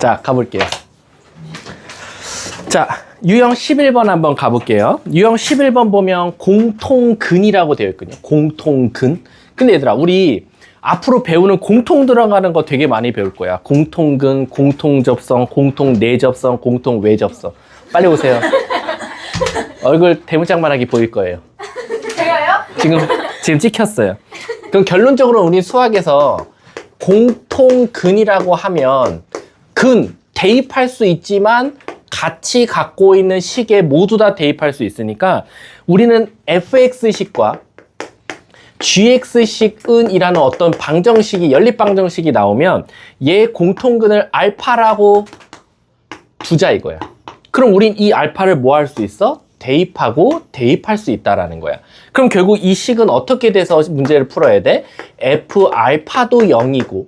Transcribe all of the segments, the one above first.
자, 가볼게요. 자, 유형 11번 한번 가볼게요. 유형 11번 보면 공통근이라고 되어 있거든요. 공통근. 근데 얘들아, 우리 앞으로 배우는 공통 들어가는 거 되게 많이 배울 거야. 공통근, 공통접성, 공통내접성, 공통외접성. 빨리 오세요. 얼굴 대문짝만하게 보일 거예요. 제가요? 지금 찍혔어요. 그럼 결론적으로 우리 수학에서 공통근이라고 하면 근, 대입할 수 있지만 같이 갖고 있는 식에 모두 다 대입할 수 있으니까 우리는 fx식과 gx식은이라는 어떤 방정식이, 연립방정식이 나오면 얘 공통근을 알파라고 두자 이거야. 그럼 우린 이 알파를 뭐 할 수 있어? 대입하고 대입할 수 있다라는 거야. 그럼 결국 이 식은 어떻게 돼서 문제를 풀어야 돼? f 알파도 0이고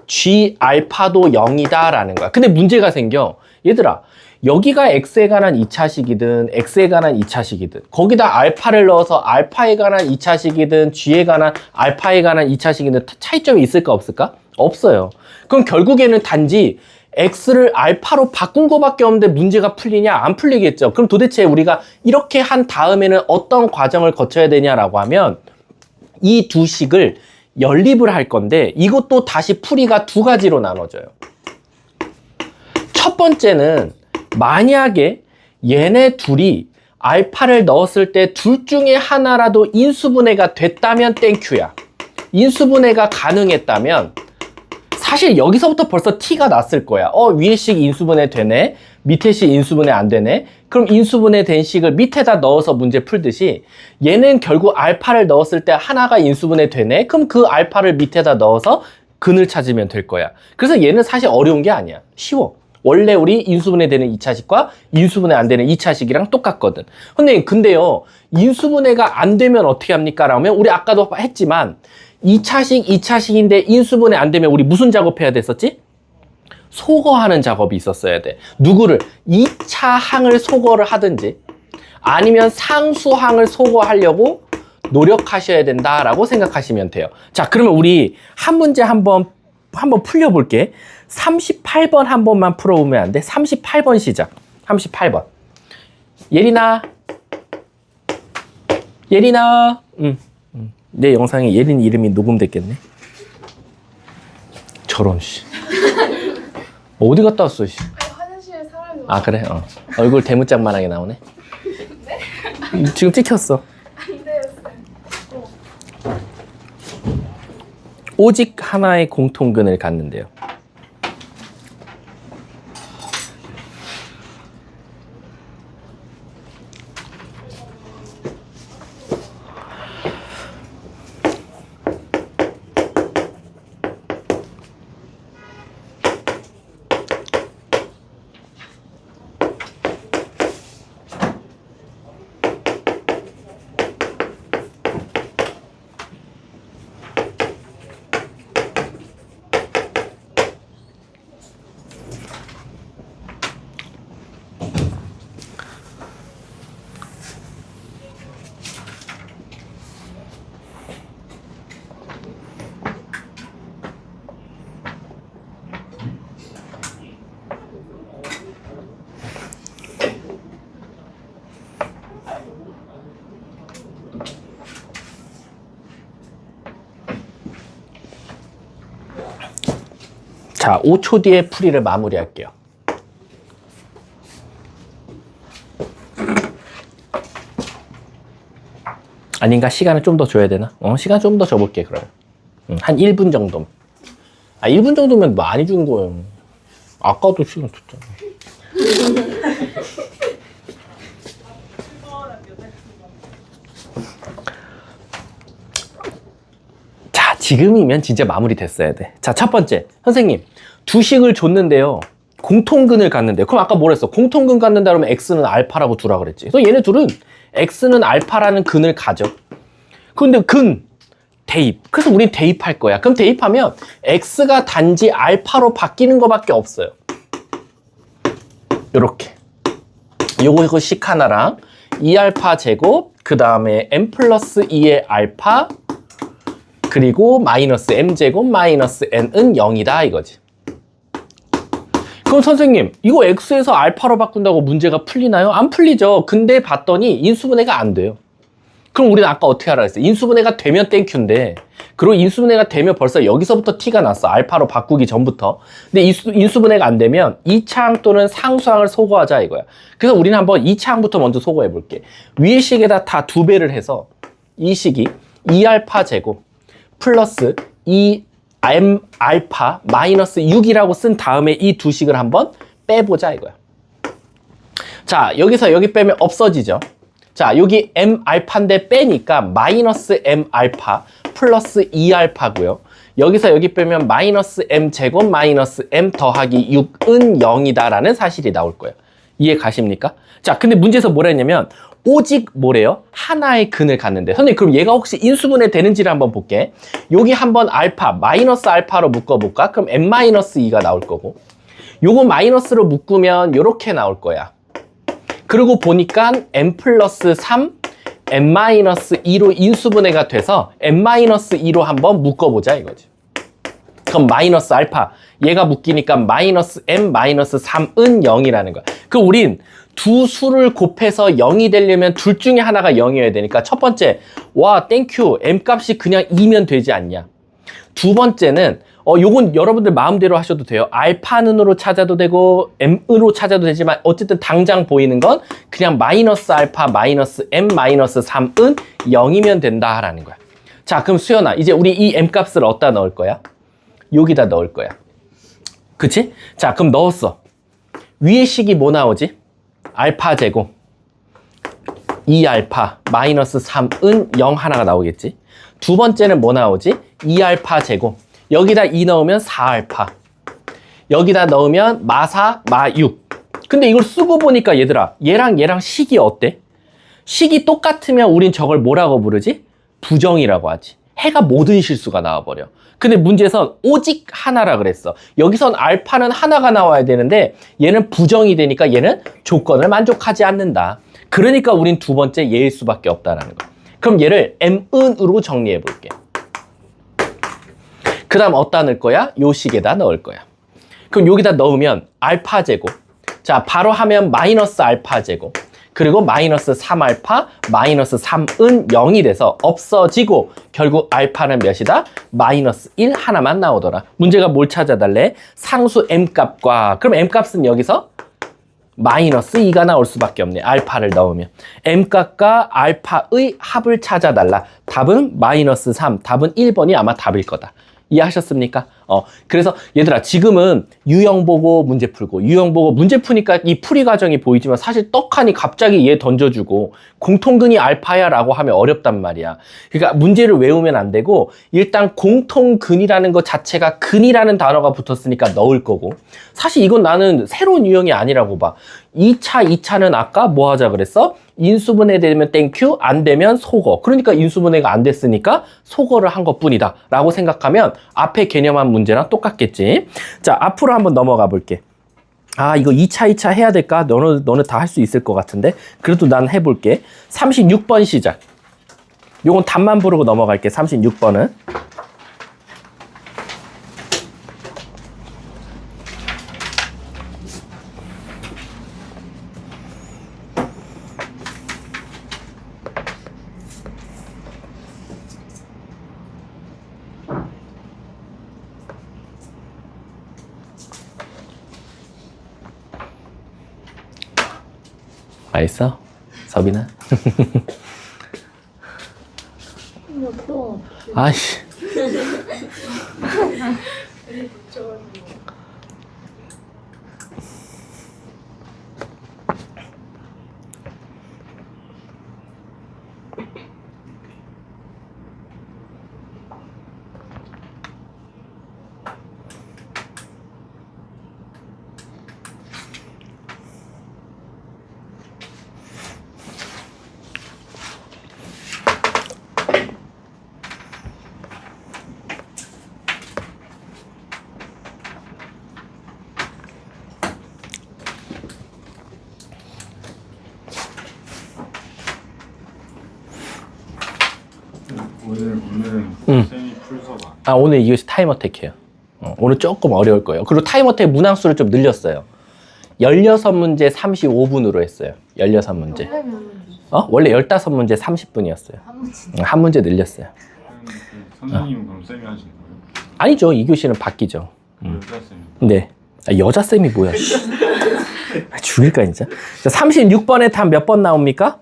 g 알파도 0이다 라는 거야. 근데 문제가 생겨. 얘들아, 여기가 x에 관한 2차식이든 x에 관한 2차식이든 거기다 알파를 넣어서 알파에 관한 2차식이든 g에 관한 알파에 관한 2차식이든 차이점이 있을까 없을까? 없어요. 그럼 결국에는 단지 x를 알파로 바꾼 거밖에 없는데 문제가 풀리냐? 안 풀리겠죠. 그럼 도대체 우리가 이렇게 한 다음에는 어떤 과정을 거쳐야 되냐라고 하면 이 두 식을 연립을 할 건데 이것도 다시 풀이가 두 가지로 나눠져요. 첫 번째는 만약에 얘네 둘이 알파를 넣었을 때 둘 중에 하나라도 인수분해가 됐다면 땡큐야. 인수분해가 가능했다면 사실 여기서부터 벌써 티가 났을 거야. 위에 식 인수분해 되네, 밑에 식 인수분해 안 되네. 그럼 인수분해 된 식을 밑에다 넣어서 문제 풀듯이 얘는 결국 알파를 넣었을 때 하나가 인수분해 되네. 그럼 그 알파를 밑에다 넣어서 근을 찾으면 될 거야. 그래서 얘는 사실 어려운 게 아니야. 쉬워. 원래 우리 인수분해 되는 2차식과 인수분해 안 되는 2차식이랑 똑같거든. 근데요, 인수분해가 안 되면 어떻게 합니까? 라면 우리 아까도 했지만 2차식, 2차식인데 인수분해 안 되면 우리 무슨 작업해야 됐었지? 소거하는 작업이 있었어야 돼. 누구를? 2차 항을 소거를 하든지 아니면 상수항을 소거하려고 노력하셔야 된다라고 생각하시면 돼요. 자, 그러면 우리 한 문제 한번 풀려볼게. 38번 한 번만 풀어보면 안 돼? 38번 시작. 38번. 예린아. 내 영상에 예린 이름이 녹음됐겠네. 저런 씨. 어디 갔다 왔어 씨. 화장실에 사람이 아 그래? 얼굴 대문짝만하게 나오네. 네? 지금 찍혔어. 안 돼요. 오직 하나의 공통근을 갖는데요. 자, 5초 뒤에 풀이를 마무리할게요. 아닌가? 시간을 좀 더 줘야 되나? 시간 좀 더 줘볼게, 그러면. 한 1분 정도. 1분 정도면 많이 준 거예요. 아까도 시간 줬잖아. 자, 지금이면 진짜 마무리 됐어야 돼. 자, 첫 번째. 선생님, 두 식을 줬는데요. 공통근을 갖는데요. 그럼 아까 뭐랬어? 공통근 갖는다 그러면 x는 알파라고 두라 그랬지. 그래서 얘네 둘은 x는 알파라는 근을 가져. 근데 근, 대입. 그래서 우린 대입할 거야. 그럼 대입하면 x가 단지 알파로 바뀌는 거밖에 없어요. 요렇게. 요거 식 하나랑 2알파 제곱, 그 다음에 m 플러스 2의 알파, 그리고 마이너스 m제곱 마이너스 n은 0이다 이거지. 그럼 선생님, 이거 x에서 알파로 바꾼다고 문제가 풀리나요? 안 풀리죠. 근데 봤더니 인수분해가 안 돼요. 그럼 우리는 아까 어떻게 하라 했어요? 인수분해가 되면 땡큐인데, 그리고 인수분해가 되면 벌써 여기서부터 티가 났어. 알파로 바꾸기 전부터. 근데 인수분해가 안 되면 2차항 또는 상수항을 소거하자 이거야. 그래서 우리는 한번 2차항부터 먼저 소거해 볼게. 위의 식에다 다 2배를 해서 이 식이 2알파 제곱 플러스 2m 알파 마이너스 6이라고 쓴 다음에 이 두 식을 한번 빼보자 이거야. 자, 여기서 여기 빼면 없어지죠. 자, 여기 m 알파인데 빼니까 마이너스 m 알파 플러스 2알파고요. 여기서 여기 빼면 마이너스 m 제곱 마이너스 m 더하기 6은 0이다라는 사실이 나올 거예요. 이해 가십니까? 자, 근데 문제에서 뭐라 했냐면 오직 뭐래요? 하나의 근을 갖는데. 선생님, 그럼 얘가 혹시 인수분해 되는지를 한번 볼게. 여기 한번 알파, 마이너스 알파로 묶어볼까? 그럼 m 마이너스 2가 나올 거고, 요거 마이너스로 묶으면 요렇게 나올 거야. 그리고 보니까 m 플러스 3, m 마이너스 2로 인수분해가 돼서 m 마이너스 2로 한번 묶어보자 이거지. 그럼 마이너스 알파, 얘가 묶이니까 마이너스 m 마이너스 3은 0이라는 거야. 그럼 우린 두 수를 곱해서 0이 되려면 둘 중에 하나가 0이어야 되니까 첫 번째, 와 땡큐, m 값이 그냥 2면 되지 않냐. 두 번째는 요건 여러분들 마음대로 하셔도 돼요. 알파는으로 찾아도 되고 m으로 찾아도 되지만 어쨌든 당장 보이는 건 그냥 마이너스 알파 마이너스 m 마이너스 3은 0이면 된다라는 거야. 자, 그럼 수연아, 이제 우리 이 m 값을 어디다 넣을 거야? 여기다 넣을 거야. 그치? 자, 그럼 넣었어. 위의 식이 뭐 나오지? 알파 제곱 2알파 마이너스 3은 0 하나가 나오겠지. 두 번째는 뭐 나오지? 2알파 제곱, 여기다 2 넣으면 4알파, 여기다 넣으면 마4 마6. 근데 이걸 쓰고 보니까 얘들아, 얘랑 얘랑 식이 어때? 식이 똑같으면 우린 저걸 뭐라고 부르지? 부정이라고 하지. 해가 모든 실수가 나와버려. 근데 문제에선 오직 하나라 그랬어. 여기선 알파는 하나가 나와야 되는데 얘는 부정이 되니까 얘는 조건을 만족하지 않는다. 그러니까 우린 두 번째 얘일 수밖에 없다라는 거야. 그럼 얘를 m은으로 정리해 볼게. 그 다음 어디다 넣을 거야? 요 식에다 넣을 거야. 그럼 여기다 넣으면 알파 제곱, 자 바로 하면 마이너스 알파 제곱, 그리고 마이너스 3알파 마이너스 3은 0이 돼서 없어지고 결국 알파는 몇이다? 마이너스 1 하나만 나오더라. 문제가 뭘 찾아달래? 상수 m값과, 그럼 m값은 여기서 마이너스 2가 나올 수밖에 없네. 알파를 넣으면 m값과 알파의 합을 찾아달라. 답은 마이너스 3, 답은 1번이 아마 답일 거다. 이해하셨습니까? 그래서 얘들아, 지금은 유형 보고 문제 풀고, 유형 보고 문제 푸니까 이 풀이 과정이 보이지만 사실 떡하니 갑자기 얘 던져주고 공통근이 알파야 라고 하면 어렵단 말이야. 그러니까 문제를 외우면 안 되고 일단 공통근이라는 것 자체가 근이라는 단어가 붙었으니까 넣을 거고, 사실 이건 나는 새로운 유형이 아니라고 봐. 2차는 아까 뭐 하자 그랬어? 인수분해 되면 땡큐, 안 되면 소거. 그러니까 인수분해가 안 됐으니까 소거를 한 것뿐이다 라고 생각하면 앞에 개념한 문제랑 똑같겠지. 자, 앞으로 한번 넘어가 볼게. 아, 이거 2차 해야 될까? 너는 다 할 수 있을 것 같은데 그래도 난 해볼게. 36번 시작. 요건 답만 부르고 넘어갈게. 36번은 맛있어? 서빈아? 아이씨. 오늘은 쌤이 풀서가. 아, 오늘 이것이 타임 어택해요. 오늘 조금 어려울 거예요. 그리고 타임어택 문항수를 좀 늘렸어요. 16문제 35분으로 했어요. 16문제. 원래 15문제 30분이었어요. 한 문제 늘렸어요. 선생님은 그럼 쌤이 하시는 거예요? 아니죠. 2교시는 바뀌죠. 여자쌤이? 네. 여자쌤이 뭐야. 죽일까 진짜. 자, 36번에 답 몇 번 나옵니까?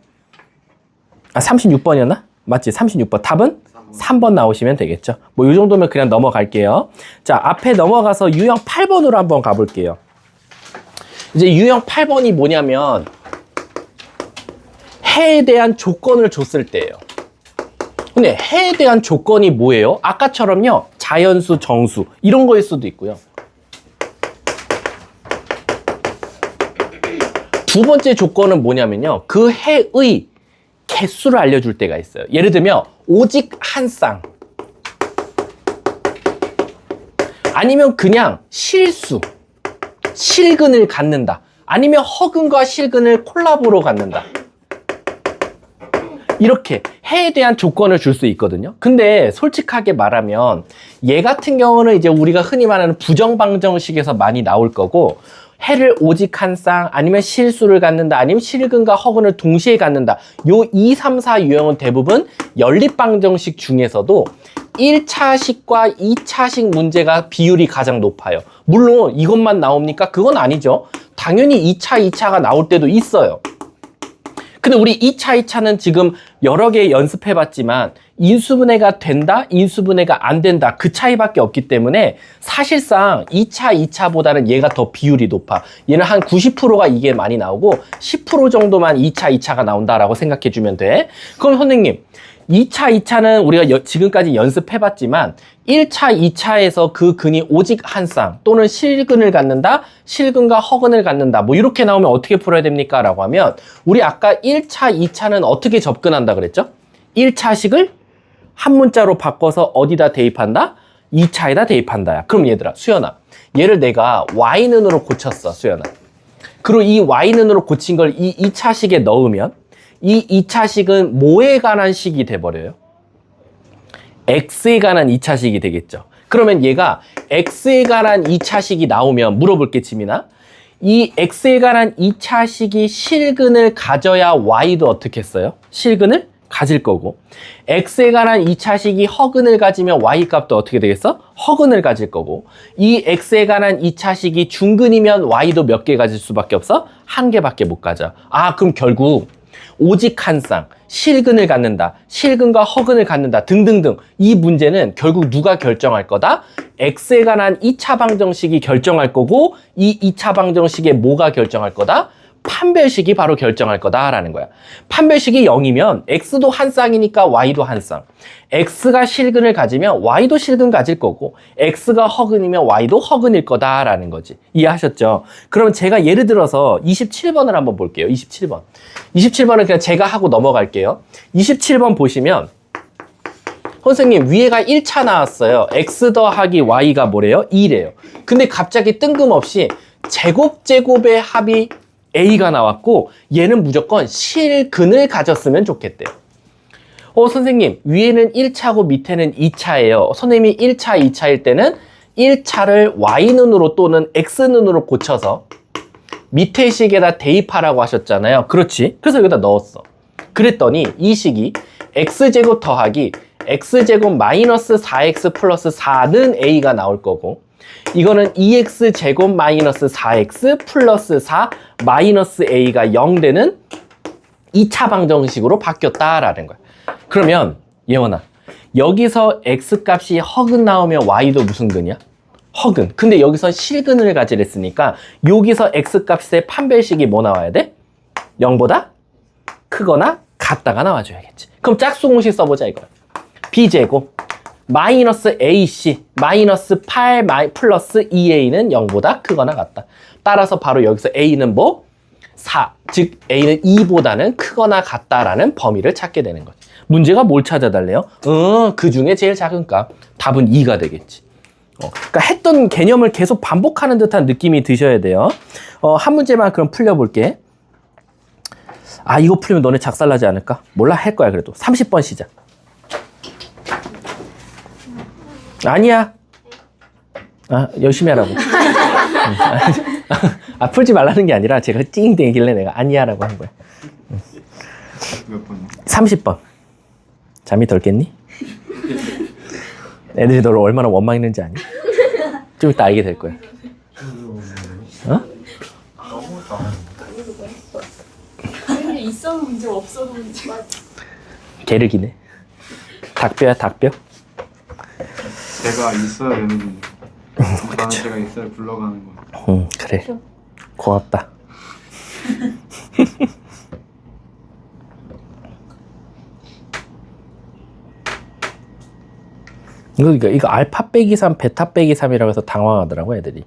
36번이었나? 맞지? 36번. 답은 3번 나오시면 되겠죠. 뭐 이 정도면 그냥 넘어갈게요. 자, 앞에 넘어가서 유형 8번으로 한번 가볼게요. 이제 유형 8번이 뭐냐면 해에 대한 조건을 줬을 때예요. 근데 해에 대한 조건이 뭐예요? 아까처럼요. 자연수, 정수 이런 거일 수도 있고요. 두 번째 조건은 뭐냐면요. 그 해의 개수를 알려줄 때가 있어요. 예를 들면 오직 한 쌍 아니면 그냥 실수 실근을 갖는다 아니면 허근과 실근을 콜라보로 갖는다 이렇게 해에 대한 조건을 줄 수 있거든요. 근데 솔직하게 말하면 얘 같은 경우는 이제 우리가 흔히 말하는 부정방정식에서 많이 나올 거고 해를 오직 한 쌍 아니면 실수를 갖는다 아니면 실근과 허근을 동시에 갖는다 요 2, 3, 4 유형은 대부분 연립방정식 중에서도 1차식과 2차식 문제가 비율이 가장 높아요. 물론 이것만 나옵니까? 그건 아니죠. 당연히 2차, 2차가 나올 때도 있어요. 근데 우리 2차, 2차는 지금 여러 개 연습해봤지만 인수분해가 된다, 인수분해가 안 된다 그 차이밖에 없기 때문에 사실상 2차, 2차보다는 얘가 더 비율이 높아. 얘는 한 90%가 이게 많이 나오고 10% 정도만 2차, 2차가 나온다라고 생각해주면 돼. 그럼 선생님 2차, 2차는 우리가 지금까지 연습해봤지만 1차, 2차에서 그 근이 오직 한 쌍 또는 실근을 갖는다, 실근과 허근을 갖는다 뭐 이렇게 나오면 어떻게 풀어야 됩니까? 라고 하면 우리 아까 1차, 2차는 어떻게 접근한다 그랬죠? 1차식을 한 문자로 바꿔서 어디다 대입한다? 2차에다 대입한다. 그럼 얘들아, 수연아 얘를 내가 y는으로 고쳤어, 수연아. 그리고 이 y는으로 고친 걸 이 2차식에 넣으면 이 2차식은 뭐에 관한 식이 돼버려요? x에 관한 2차식이 되겠죠. 그러면 얘가 x에 관한 2차식이 나오면 물어볼게, 지민아. 이 x에 관한 2차식이 실근을 가져야 y도 어떻게 했어요? 실근을 가질 거고 x에 관한 2차식이 허근을 가지면 y 값도 어떻게 되겠어? 허근을 가질 거고 이 x에 관한 2차식이 중근이면 y도 몇 개 가질 수밖에 없어? 한 개밖에 못 가져. 그럼 결국 오직 한 쌍, 실근을 갖는다, 실근과 허근을 갖는다 등등등 이 문제는 결국 누가 결정할 거다? x에 관한 2차 방정식이 결정할 거고 이 2차 방정식에 뭐가 결정할 거다? 판별식이 바로 결정할 거다라는 거야. 판별식이 0이면 x도 한 쌍이니까 y도 한 쌍. x가 실근을 가지면 y도 실근 가질 거고 x가 허근이면 y도 허근일 거다라는 거지. 이해하셨죠? 그럼 제가 예를 들어서 27번을 한번 볼게요. 27번. 27번은 그냥 제가 하고 넘어갈게요. 27번 보시면 선생님 위에가 1차 나왔어요. x 더하기 y가 뭐래요? 2래요. 근데 갑자기 뜬금없이 제곱의 합이 A가 나왔고 얘는 무조건 실근을 가졌으면 좋겠대요. 선생님 위에는 1차고 밑에는 2차예요. 선생님이 1차, 2차일 때는 1차를 Y눈으로 또는 X눈으로 고쳐서 밑에 식에다 대입하라고 하셨잖아요. 그렇지? 그래서 여기다 넣었어. 그랬더니 이 식이 X제곱 더하기 X제곱 마이너스 4X 플러스 4는 A가 나올 거고 이거는 2x제곱 마이너스 4x 플러스 4 마이너스 a가 0 되는 2차 방정식으로 바뀌었다라는 거야. 그러면 예원아 여기서 x값이 허근 나오면 y도 무슨 근이야? 허근. 근데 여기서 실근을 가지랬으니까 여기서 x값의 판별식이 뭐 나와야 돼? 0보다 크거나 같다가 나와줘야겠지. 그럼 짝수 공식 써보자 이거야. b제곱 마이너스 AC 마이너스 8 플러스 2A는 0보다 크거나 같다. 따라서 바로 여기서 A는 뭐? 4. 즉 A는 2보다는 크거나 같다라는 범위를 찾게 되는 거지. 문제가 뭘 찾아달래요? 그 중에 제일 작은 값. 답은 2가 되겠지. 그러니까 했던 개념을 계속 반복하는 듯한 느낌이 드셔야 돼요. 한 문제만 그럼 풀려볼게. 이거 풀리면 너네 작살나지 않을까? 몰라, 할 거야 그래도. 30번 시작. 아니야. 아, 열심히 하라고. 풀지 말라는 게 아니라 제가 찡대길래 내가 아니야라고 한 거야. 몇 번이요? 30번. 잠이 덜 깼니? 애들이 너를 얼마나 원망했는지 아니? 좀 이따 알게 될 거야. 어? 이게 있어도 문제 없어도 문제. 개를 기네. 닭뼈야 닭뼈? 제가 있어야 되는 건데. 나는 제가 있어야 굴러가는 거. 그래. 고맙다. 이거 알파 빼기 3, 베타 빼기 3이라고 해서 당황하더라고 애들이.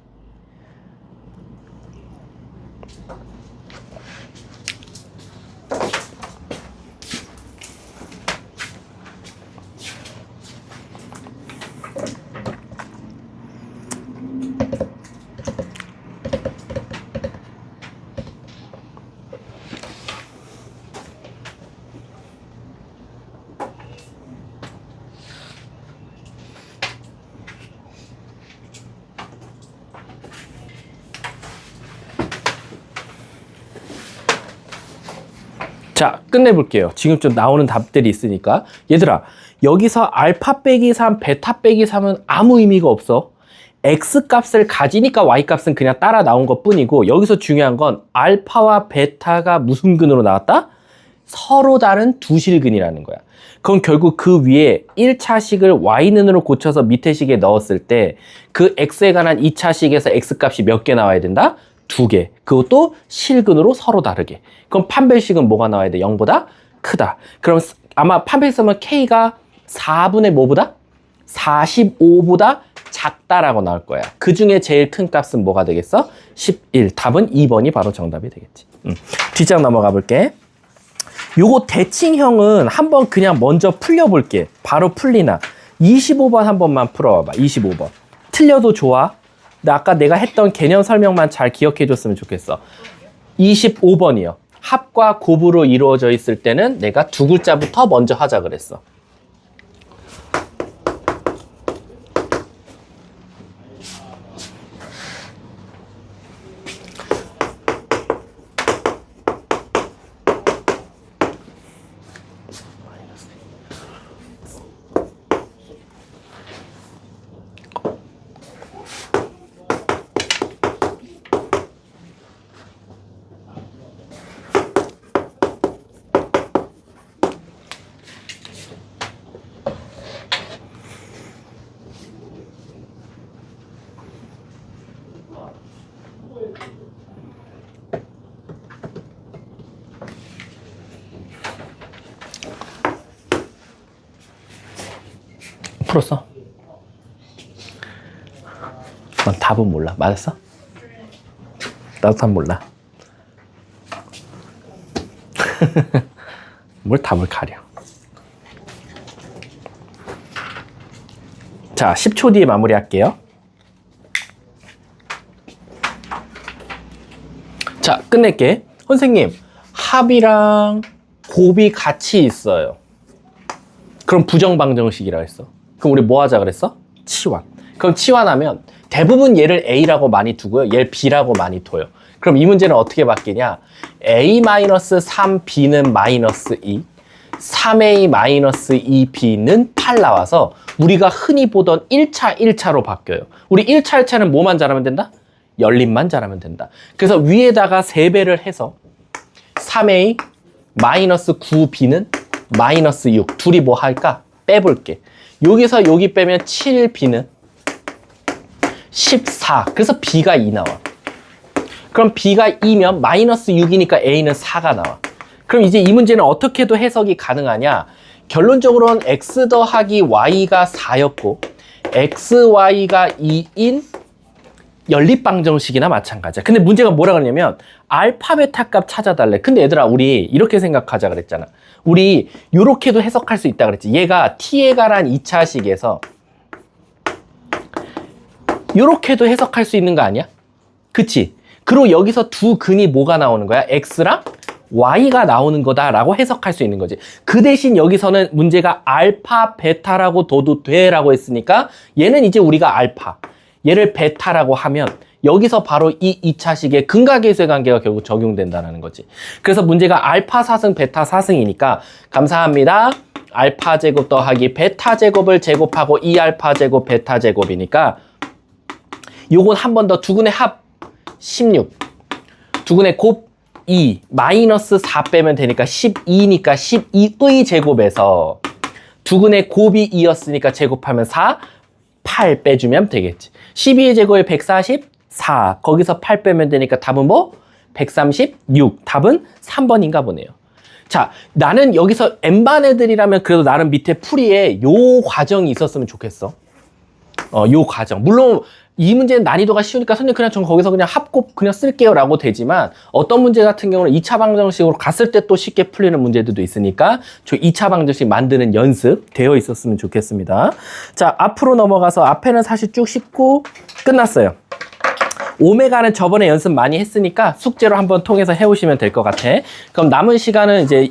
자, 끝내볼게요. 지금 좀 나오는 답들이 있으니까. 얘들아, 여기서 알파 빼기 3, 베타 빼기 3은 아무 의미가 없어. X 값을 가지니까 Y 값은 그냥 따라 나온 것 뿐이고, 여기서 중요한 건 알파와 베타가 무슨 근으로 나왔다? 서로 다른 두 실근이라는 거야. 그럼 결국 그 위에 1차식을 Y는으로 고쳐서 밑에 식에 넣었을 때 그 X에 관한 2차식에서 X 값이 몇 개 나와야 된다? 2개. 그것도 실근으로 서로 다르게. 그럼 판별식은 뭐가 나와야 돼? 0보다 크다. 그럼 아마 판별 쓰면 K가 4분의 뭐보다? 45보다 작다라고 나올 거야. 그 중에 제일 큰 값은 뭐가 되겠어? 11. 답은 2번이 바로 정답이 되겠지. 뒷장 넘어가 볼게. 요거 대칭형은 한번 그냥 먼저 풀려볼게. 바로 풀리나. 25번 한 번만 풀어봐봐. 25번. 틀려도 좋아. 근데 아까 내가 했던 개념 설명만 잘 기억해 줬으면 좋겠어. 25번이요. 합과 곱으로 이루어져 있을 때는 내가 두 글자부터 먼저 하자 그랬어. 풀었어? 넌 답은 몰라. 맞았어? 나도 답 몰라. 뭘 답을 가려. 자, 10초 뒤에 마무리할게요. 자, 끝낼게. 선생님, 합이랑 곱이 같이 있어요. 그럼 부정방정식이라고 했어. 그럼 우리 뭐 하자 그랬어? 치환. 그럼 치환하면 대부분 얘를 A라고 많이 두고요. 얘를 B라고 많이 둬요. 그럼 이 문제는 어떻게 바뀌냐? A-3B는 마이너스 2, 3A-2B는 8 나와서 우리가 흔히 보던 1차, 1차로 바뀌어요. 우리 1차, 1차는 뭐만 잘하면 된다? 열림만 잘하면 된다. 그래서 위에다가 3배를 해서 3A-9B는 마이너스 6. 둘이 뭐 할까? 빼볼게. 여기서 여기 빼면 7B는 14. 그래서 B가 2 나와. 그럼 B가 2면 마이너스 6이니까 A는 4가 나와. 그럼 이제 이 문제는 어떻게도 해석이 가능하냐? 결론적으로는 X 더하기 Y가 4였고 XY가 2인 연립방정식이나 마찬가지야. 근데 문제가 뭐라 그러냐면 알파 베타 값 찾아달래. 근데 얘들아 우리 이렇게 생각하자 그랬잖아. 우리 요렇게도 해석할 수 있다 그랬지. 얘가 t에 관한 2차식에서 요렇게도 해석할 수 있는 거 아니야? 그치? 그리고 여기서 두 근이 뭐가 나오는 거야? x랑 y가 나오는 거다라고 해석할 수 있는 거지. 그 대신 여기서는 문제가 알파 베타라고 둬도 돼 라고 했으니까 얘는 이제 우리가 알파, 얘를 베타라고 하면 여기서 바로 이 2차식의 근각계수의 관계가 결국 적용된다는 거지. 그래서 문제가 알파 4승 베타 4승이니까 감사합니다. 알파 제곱 더하기 베타 제곱을 제곱하고 2알파 제곱 베타 제곱이니까 요건 한 번 더 두근의 합 16, 두근의 곱 2, 마이너스 4 빼면 되니까 12니까 12의 제곱에서 두근의 곱이 2였으니까 제곱하면 4, 8 빼주면 되겠지. 12의 제곱에 144, 거기서 8 빼면 되니까 답은 뭐? 136. 답은 3번인가 보네요. 자, 나는 여기서 N반 애들이라면 그래도 나름 밑에 풀이에 요 과정이 있었으면 좋겠어. 요 과정. 물론 이 문제는 난이도가 쉬우니까 선생님 그냥 전 거기서 그냥 합곱 그냥 쓸게요 라고 되지만 어떤 문제 같은 경우는 2차 방정식으로 갔을 때 또 쉽게 풀리는 문제들도 있으니까 저 2차 방정식 만드는 연습 되어 있었으면 좋겠습니다. 자, 앞으로 넘어가서 앞에는 사실 쭉 씹고 끝났어요. 오메가는 저번에 연습 많이 했으니까 숙제로 한번 통해서 해오시면 될 것 같아. 그럼 남은 시간은 이제